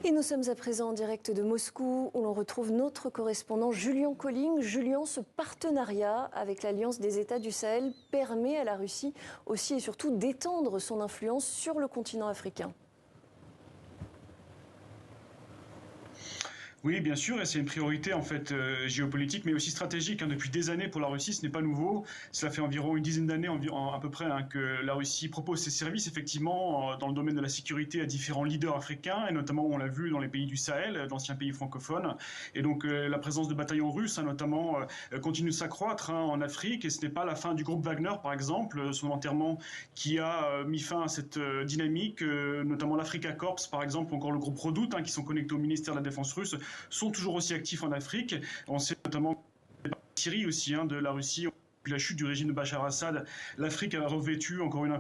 Et nous sommes à présent en direct de Moscou où l'on retrouve notre correspondant Julien Colling. Julien, ce partenariat avec l'Alliance des États du Sahel permet à la Russie aussi et surtout d'étendre son influence sur le continent africain. Oui, bien sûr, et c'est une priorité en fait géopolitique, mais aussi stratégique. Depuis des années pour la Russie, ce n'est pas nouveau. Cela fait environ une dizaine d'années à peu près que la Russie propose ses services effectivement dans le domaine de la sécurité à différents leaders africains, et notamment on l'a vu dans les pays du Sahel, d'anciens pays francophones. Et donc la présence de bataillons russes, notamment, continue de s'accroître en Afrique. Et ce n'est pas la fin du groupe Wagner, par exemple, son enterrement qui a mis fin à cette dynamique, notamment l'Africa Corps, par exemple, ou encore le groupe Redoute, qui sont connectés au ministère de la Défense russe, sont toujours aussi actifs en Afrique. On sait notamment Syrie aussi, de la Russie. Depuis la chute du régime de Bachar Assad, l'Afrique a revêtu encore une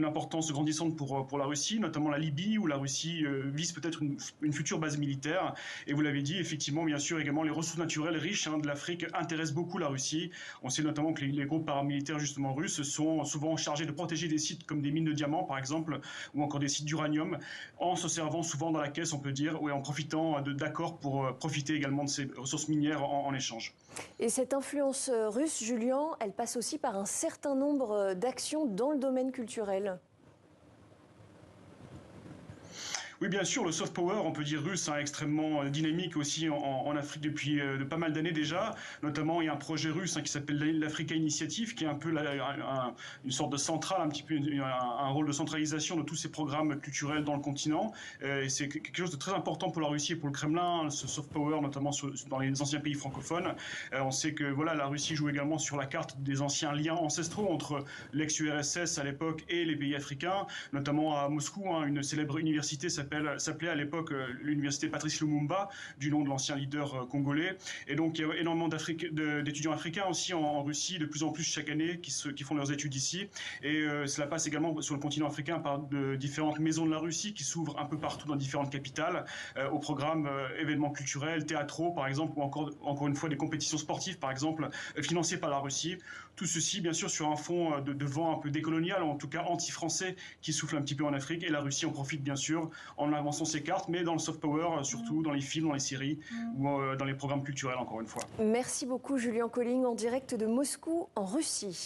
importance grandissante pour la Russie, notamment la Libye, où la Russie vise peut-être une future base militaire. Et vous l'avez dit, effectivement, bien sûr, également les ressources naturelles riches de l'Afrique intéressent beaucoup la Russie. On sait notamment que les groupes paramilitaires justement russes sont souvent chargés de protéger des sites comme des mines de diamants, par exemple, ou encore des sites d'uranium, en se servant souvent dans la caisse, on peut dire, ou en profitant d'accords pour profiter également de ces ressources minières en échange. Et cette influence russe, Julien, elle passe aussi par un certain nombre d'actions dans le domaine culturel. Oui, bien sûr, le soft power, on peut dire russe, extrêmement dynamique aussi en Afrique depuis pas mal d'années déjà. Notamment, il y a un projet russe qui s'appelle l'Africa Initiative, qui est un peu une sorte de centrale, un petit peu un rôle de centralisation de tous ces programmes culturels dans le continent. Et c'est quelque chose de très important pour la Russie et pour le Kremlin, ce soft power, notamment dans les anciens pays francophones. On sait que voilà, la Russie joue également sur la carte des anciens liens ancestraux entre l'ex-URSS à l'époque et les pays africains, notamment à Moscou, une célèbre université s'appelait à l'époque l'université Patrice Lumumba, du nom de l'ancien leader congolais. Et donc il y a énormément d'étudiants africains aussi en Russie, de plus en plus chaque année, qui font leurs études ici. Et cela passe également sur le continent africain par de différentes maisons de la Russie qui s'ouvrent un peu partout dans différentes capitales, au programme événements culturels, théâtraux par exemple, ou encore une fois des compétitions sportives par exemple, financées par la Russie. Tout ceci bien sûr sur un fond de vent un peu décolonial, en tout cas anti-français, qui souffle un petit peu en Afrique. Et la Russie en profite bien sûr en avançant ses cartes, mais dans le soft power, surtout dans les films, dans les séries ou dans les programmes culturels, encore une fois. Merci beaucoup, Julien Colling, en direct de Moscou, en Russie.